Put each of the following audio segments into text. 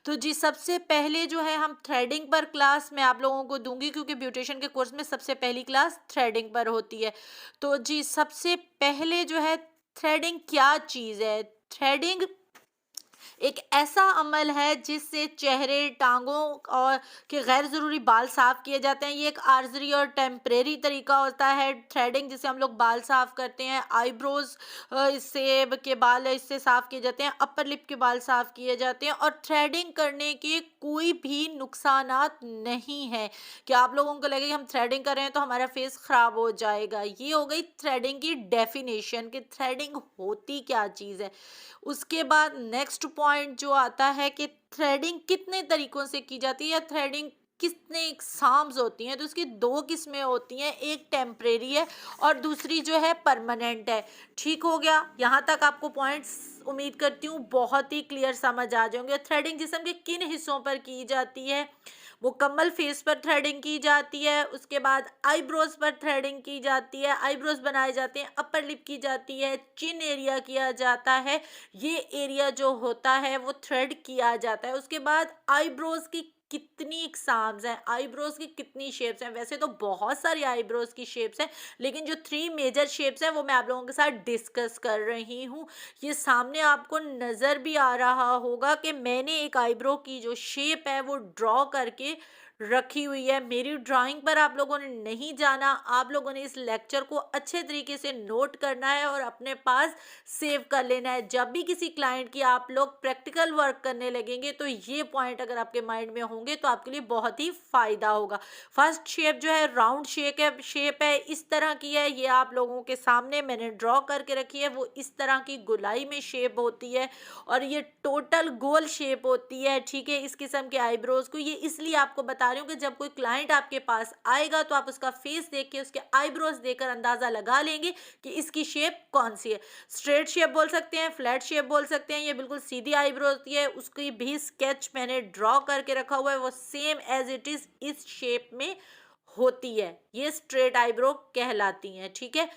तो जी सबसे पहले जो है हम थ्रेडिंग पर क्लास मैं आप लोगों को दूंगी, क्योंकि ब्यूटिशियन के कोर्स में सबसे पहली क्लास थ्रेडिंग पर होती है। तो जी सबसे पहले जो है, थ्रेडिंग क्या चीज़ है? थ्रेडिंग एक ऐसा अमल है जिससे चेहरे, टांगों और के गैर ज़रूरी बाल साफ़ किए जाते हैं। ये एक आर्ज़री और टेम्परेरी तरीका होता है थ्रेडिंग, जिससे हम लोग बाल साफ़ करते हैं। आईब्रोज़ इससे के बाल इससे साफ़ किए जाते हैं, अपर लिप के बाल साफ़ किए जाते हैं। और थ्रेडिंग करने के कोई भी नुकसानात नहीं हैं कि आप लोगों को लगे कि हम थ्रेडिंग कर रहे हैं तो हमारा फेस ख़राब हो जाएगा। ये हो गई थ्रेडिंग की डेफिनेशन कि थ्रेडिंग होती क्या चीज़ है। उसके बाद नेक्स्ट पॉइंट जो आता है कि थ्रेडिंग कितने तरीकों से की जाती है या थ्रेडिंग कितने एग्जाम्स होती हैं। तो उसकी दो किस्में होती हैं, एक टेम्परेरी है और दूसरी जो है परमानेंट है। ठीक हो गया, यहाँ तक आपको पॉइंट्स उम्मीद करती हूँ बहुत ही क्लियर समझ आ जाएंगे। थ्रेडिंग जिस्म के किन हिस्सों पर की जाती है? मुकम्मल फेस पर थ्रेडिंग की जाती है, उसके बाद आईब्रोज पर थ्रेडिंग की जाती है, आईब्रोज बनाए जाते हैं, अपर लिप की जाती है, चिन एरिया किया जाता है। ये एरिया जो होता है वो थ्रेड किया जाता है। उसके बाद आईब्रोज की कितनी इकसाम्स हैं, आईब्रोज की कितनी शेप्स हैं? वैसे तो बहुत सारी आईब्रोज की शेप्स हैं, लेकिन जो थ्री मेजर शेप्स हैं वो मैं आप लोगों के साथ डिस्कस कर रही हूँ। ये सामने आपको नज़र भी आ रहा होगा कि मैंने एक आईब्रो की जो शेप है वो ड्रॉ करके रखी हुई है। मेरी ड्राइंग पर आप लोगों ने नहीं जाना, आप लोगों ने इस लेक्चर को अच्छे तरीके से नोट करना है और अपने पास सेव कर लेना है। जब भी किसी क्लाइंट की आप लोग प्रैक्टिकल वर्क करने लगेंगे तो ये पॉइंट अगर आपके माइंड में होंगे तो आपके लिए बहुत ही फायदा होगा। फर्स्ट शेप जो है राउंड शेप है, इस तरह की है। ये आप लोगों के सामने मैंने ड्रॉ करके रखी है। वो इस तरह की गोलाई में शेप होती है और ये टोटल गोल शेप होती है। ठीक है, इस किस्म के आईब्रोज को ये इसलिए आपको बता रही हूँ कि जब कोई क्लाइंट आपके पास आएगा तो आप उसका फेस देख के उसके आईब्रोज देखकर अंदाजा लगा लेंगे कि इसकी शेप कौन सी है। स्ट्रेट शेप बोल सकते हैं, फ्लैट शेप बोल सकते हैं, ये बिल्कुल सीधी आईब्रो होती है। उसकी भी स्केच मैंने ड्रॉ करके रखा हुआ है, वो सेम एज इट इज इस शेप में होती है। ये स्ट्रेट आईब्रो कहलाती हैं। ठीक है,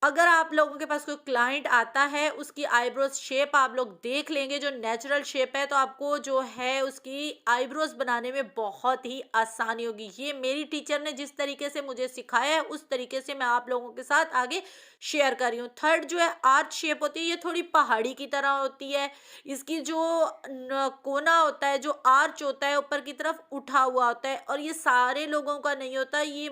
अगर आप लोगों के पास कोई क्लाइंट आता है उसकी आईब्रोज शेप आप लोग देख लेंगे जो नेचुरल शेप है, तो आपको जो है उसकी आईब्रोज बनाने में बहुत ही आसानी होगी। ये मेरी टीचर ने जिस तरीके से मुझे सिखाया है उस तरीके से मैं आप लोगों के साथ आगे शेयर कर रही हूँ। थर्ड जो है आर्च शेप होती है, ये थोड़ी पहाड़ी की तरह होती है। इसकी जो कोना होता है, जो आर्च होता है ऊपर की तरफ उठा हुआ होता है और ये सारे लोगों का नहीं होता, ये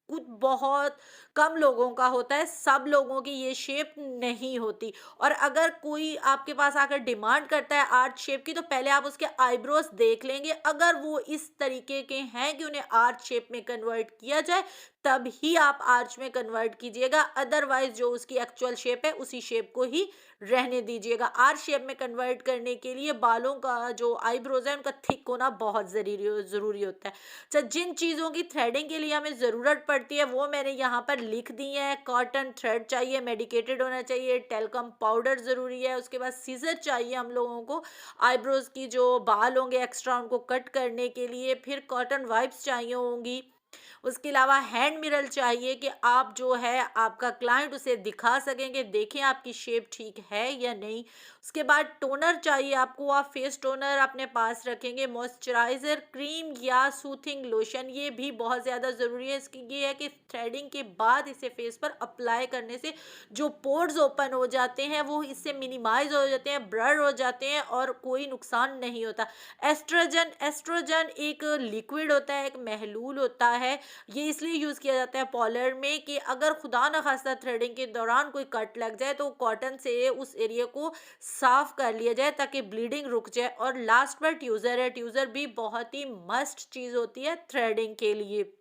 कुछ बहुत कम लोगों का होता है। सब लोगों की ये शेप नहीं होती। और अगर कोई आपके पास आकर डिमांड करता है आर्च शेप की तो पहले आप उसके आईब्रोज देख लेंगे। अगर वो इस तरीके के हैं कि उन्हें आर्च शेप में कन्वर्ट किया जाए तब ही आप आर्च में कन्वर्ट कीजिएगा, अदरवाइज जो उसकी एक्चुअल शेप है उसी शेप को ही रहने दीजिएगा। आर्च शेप में कन्वर्ट करने के लिए बालों का जो आईब्रोज है उनका थिक होना बहुत ज़रूरी होता है। अच्छा, जिन चीज़ों की थ्रेडिंग के लिए हमें ज़रूरत पड़ती है वो मैंने यहाँ पर लिख दी है। कॉटन थ्रेड चाहिए, मेडिकेटेड होना चाहिए, टेल्कम पाउडर ज़रूरी है, उसके बाद सीजर चाहिए हम लोगों को आईब्रोज की जो बाल होंगे एक्स्ट्रा उनको कट करने के लिए, फिर कॉटन वाइप्स चाहिए होंगी। उसके अलावा हैंड मिरर चाहिए कि आप जो है आपका क्लाइंट उसे दिखा सकें कि देखें आपकी शेप ठीक है या नहीं। उसके बाद टोनर चाहिए आपको, आप फेस टोनर अपने पास रखेंगे। मॉइस्चराइज़र क्रीम या सूथिंग लोशन ये भी बहुत ज़्यादा ज़रूरी है। इसकी ये है कि थ्रेडिंग के बाद इसे फेस पर अप्लाई करने से जो पोर्स ओपन हो जाते हैं वो इससे मिनिमाइज हो जाते हैं, ब्लर हो जाते हैं और कोई नुकसान नहीं होता। एस्ट्रोजन एक लिक्विड होता है, एक महलूल होता है। ये इसलिए यूज़ किया जाता है पॉलर में कि अगर खुदा न खास्ता थ्रेडिंग के दौरान कोई कट लग जाए तो कॉटन से उस एरिया को साफ कर लिया जाए ताकि ब्लीडिंग रुक जाए। और लास्ट पर ट्यूज़र है, ट्यूज़र भी बहुत ही मस्ट चीज़ होती है थ्रेडिंग के लिए।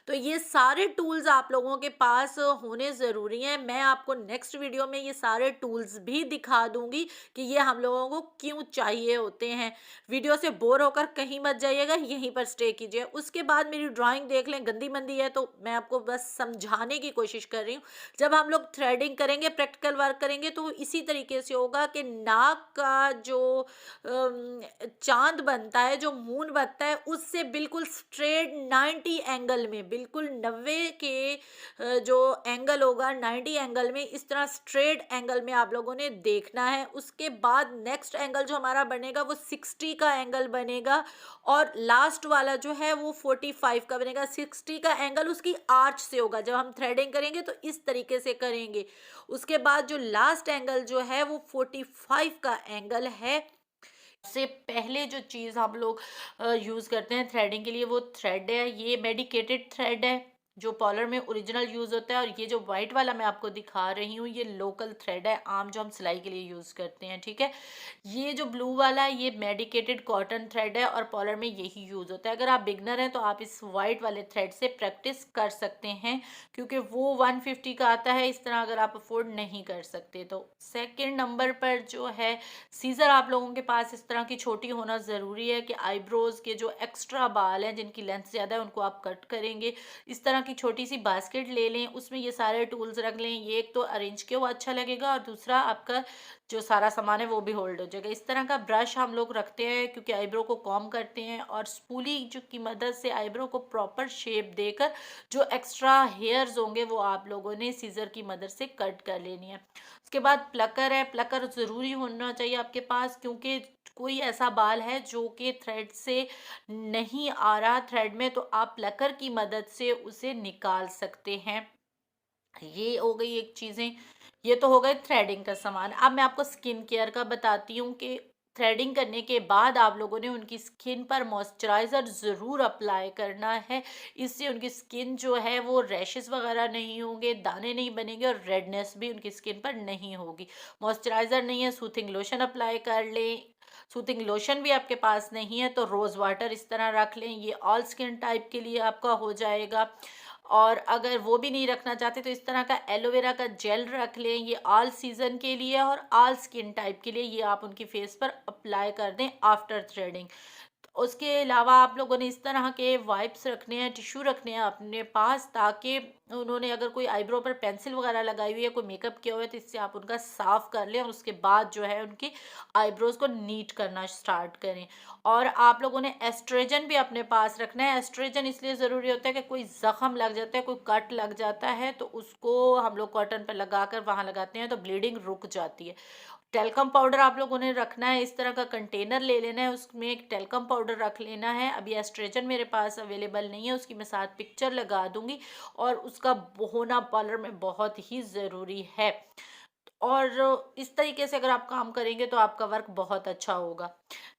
तो ये सारे टूल्स आप लोगों के पास होने ज़रूरी हैं। मैं आपको नेक्स्ट वीडियो में ये सारे टूल्स भी दिखा दूंगी कि ये हम लोगों को क्यों चाहिए होते हैं। वीडियो से बोर होकर कहीं मत जाइएगा, यहीं पर स्टे कीजिए। उसके बाद मेरी ड्राइंग देख लें, गंदी मंदी है तो मैं आपको बस समझाने की कोशिश कर रही हूँ। जब हम लोग थ्रेडिंग करेंगे, प्रैक्टिकल वर्क करेंगे तो इसी तरीके से होगा कि नाक का जो चांद बनता है, जो मून बनता है उससे बिल्कुल स्ट्रेट 90 एंगल में बिल्कुल 90 के जो एंगल होगा 90 एंगल में इस तरह स्ट्रेट एंगल में आप लोगों ने देखना है। उसके बाद नेक्स्ट एंगल जो हमारा बनेगा वो 60 का एंगल बनेगा, और लास्ट वाला जो है वो 45 का बनेगा। 60 का एंगल उसकी आर्च से होगा, जब हम थ्रेडिंग करेंगे तो इस तरीके से करेंगे। उसके बाद जो लास्ट एंगल जो है वो 45 का एंगल है। से पहले जो चीज़ हम लोग यूज़ करते हैं थ्रेडिंग के लिए वो थ्रेड है। ये मेडिकेटेड थ्रेड है जो पॉलर में ओरिजिनल यूज़ होता है, और ये जो वाइट वाला मैं आपको दिखा रही हूँ ये लोकल थ्रेड है, आम जो हम सिलाई के लिए यूज़ करते हैं। ठीक है, ये जो ब्लू वाला है ये मेडिकेटेड कॉटन थ्रेड है और पॉलर में यही यूज़ होता है। अगर आप बिगनर हैं तो आप इस वाइट वाले थ्रेड से प्रैक्टिस कर सकते हैं, क्योंकि वो 150 का आता है। इस तरह अगर आप अफोर्ड नहीं कर सकते तो सेकंड नंबर पर जो है सीज़र आप लोगों के पास इस तरह की छोटी होना ज़रूरी है कि आईब्रोज़ के जो एक्स्ट्रा बाल हैं जिनकी लेंथ ज़्यादा है उनको आप कट करेंगे। इस तरह की छोटी सी बास्केट ले लें, उसमें ये सारे टूल्स रख लें। ये एक तो अरेंज के वो अच्छा लगेगा, और दूसरा आपका जो सारा सामान है वो भी होल्ड हो जाएगा। इस तरह का ब्रश हम लोग रखते हैं क्योंकि आईब्रो को कॉम्ब करते हैं, और स्पूली जो की मदद से आईब्रो को प्रॉपर शेप देकर जो एक्स्ट्रा हेयर्स होंगे वो आप लोगों ने सीज़र की मदद से कट कर लेनी है। उसके बाद प्लकर है, प्लकर ज़रूरी होना चाहिए आपके पास, क्योंकि कोई ऐसा बाल है जो कि थ्रेड से नहीं आ रहा थ्रेड में, तो आप प्लकर की मदद से उसे निकाल सकते हैं। ये हो गई एक चीज़ें। ये तो हो गए थ्रेडिंग का सामान। अब मैं आपको स्किन केयर का बताती हूँ कि थ्रेडिंग करने के बाद आप लोगों ने उनकी स्किन पर मॉइस्चराइज़र ज़रूर अप्लाई करना है। इससे उनकी स्किन जो है वो रैशेस वगैरह नहीं होंगे, दाने नहीं बनेंगे, और रेडनेस भी उनकी स्किन पर नहीं होगी। मॉइस्चराइज़र नहीं है, सूथिंग लोशन अप्लाई कर लें। सूथिंग लोशन भी आपके पास नहीं है तो रोज़ वाटर इस तरह रख लें, ये ऑल स्किन टाइप के लिए आपका हो जाएगा। और अगर वो भी नहीं रखना चाहते तो इस तरह का एलोवेरा का जेल रख लें, ये ऑल सीज़न के लिए और ऑल स्किन टाइप के लिए। ये आप उनकी फेस पर अप्लाई कर दें आफ्टर थ्रेडिंग। उसके अलावा आप लोगों ने इस तरह के वाइप्स रखने हैं, टिश्यू रखने हैं अपने पास, ताकि उन्होंने अगर कोई आईब्रो पर पेंसिल वगैरह लगाई हुई है, कोई मेकअप किया हुआ है, तो इससे आप उनका साफ़ कर लें और उसके बाद जो है उनकी आईब्रोज़ को नीट करना स्टार्ट करें। और आप लोगों ने एस्ट्रेजन भी अपने पास रखना है। एस्ट्रेजन इसलिए ज़रूरी होता है कि कोई ज़ख़म लग जाता है, कोई कट लग जाता है, तो उसको हम लोग कॉटन पर लगा कर वहाँ लगाते हैं तो ब्लीडिंग रुक जाती है। टेल्कम पाउडर आप लोगों ने रखना है, इस तरह का कंटेनर ले लेना है, उसमें एक टेल्कम पाउडर रख लेना है। अभी एस्ट्रेजन मेरे पास अवेलेबल नहीं है, उसकी मैं साथ पिक्चर लगा दूंगी, और उसका होना पार्लर में बहुत ही ज़रूरी है। और इस तरीके से अगर आप काम करेंगे तो आपका वर्क बहुत अच्छा होगा।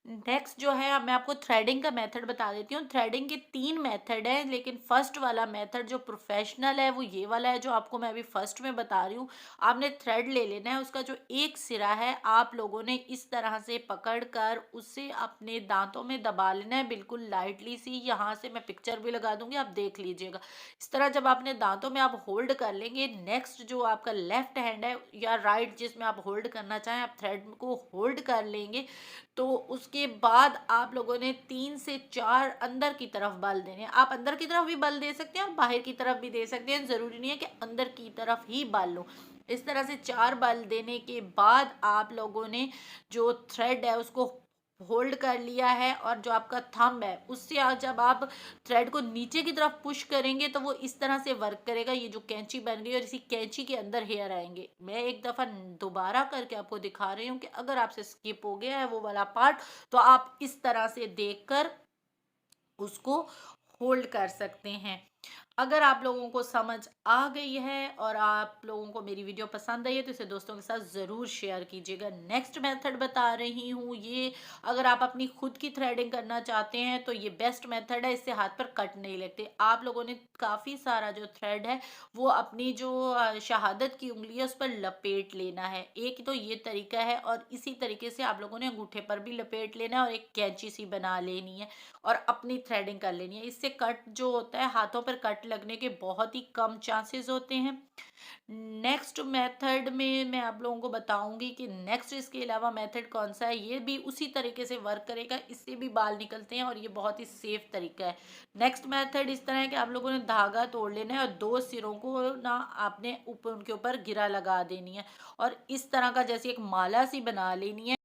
नेक्स्ट जो है, अब मैं आपको थ्रेडिंग का मेथड बता देती हूँ। थ्रेडिंग के 3 मेथड हैं, लेकिन फर्स्ट वाला मेथड जो प्रोफेशनल है वो ये वाला है जो आपको मैं अभी फर्स्ट में बता रही हूँ। आपने थ्रेड ले लेना है, उसका जो एक सिरा है आप लोगों ने इस तरह से पकड़ कर उसे अपने दांतों में दबा लेना है, बिल्कुल लाइटली सी। यहाँ से मैं पिक्चर भी लगा दूंगी, आप देख लीजिएगा। इस तरह जब अपने दांतों में आप होल्ड कर लेंगे, नेक्स्ट जो आपका लेफ्ट हैंड है या राइट जिसमें आप होल्ड करना चाहें, आप थ्रेड को होल्ड कर लेंगे। तो उसके बाद आप लोगों ने 3 से 4 अंदर की तरफ बल देने हैं। आप अंदर की तरफ भी बल दे सकते हैं और बाहर की तरफ भी दे सकते हैं, ज़रूरी नहीं है कि अंदर की तरफ ही बल लो। इस तरह से 4 बल देने के बाद आप लोगों ने जो थ्रेड है उसको होल्ड कर लिया है, और जो आपका थंब है उससे जब आप थ्रेड को नीचे की तरफ पुश करेंगे तो वो इस तरह से वर्क करेगा। ये जो कैंची बन गई और इसी कैंची के अंदर हेयर आएंगे। मैं एक दफ़ा दोबारा करके आपको दिखा रही हूँ कि अगर आपसे स्किप हो गया है वो वाला पार्ट, तो आप इस तरह से देखकर उसको होल्ड कर सकते हैं। अगर आप लोगों को समझ आ गई है और आप लोगों को मेरी वीडियो पसंद आई है तो इसे दोस्तों के साथ ज़रूर शेयर कीजिएगा। नेक्स्ट मेथड बता रही हूँ, ये अगर आप अपनी खुद की थ्रेडिंग करना चाहते हैं तो ये बेस्ट मेथड है, इससे हाथ पर कट नहीं लगते। आप लोगों ने काफ़ी सारा जो थ्रेड है वो अपनी जो शहादत की उंगली है उस पर लपेट लेना है। एक तो ये तरीका है, और इसी तरीके से आप लोगों ने अंगूठे पर भी लपेट लेना है और एक कैंची सी बना लेनी है और अपनी थ्रेडिंग कर लेनी है। इससे कट जो होता है, हाथों पर कट लगने के बहुत ही कम चांसेस होते हैं। नेक्स्ट मेथड में मैं आप लोगों को बताऊंगी कि नेक्स्ट इसके अलावा मेथड कौन सा है। ये भी उसी तरीके से वर्क करेगा, इससे भी बाल निकलते हैं और ये बहुत ही सेफ तरीका है। नेक्स्ट मेथड इस तरह है कि आप लोगों ने धागा तोड़ लेना है और 2 सिरों को ना आपने ऊपर उनके ऊपर गिरा लगा देनी है, और इस तरह का जैसे एक माला सी बना लेनी है।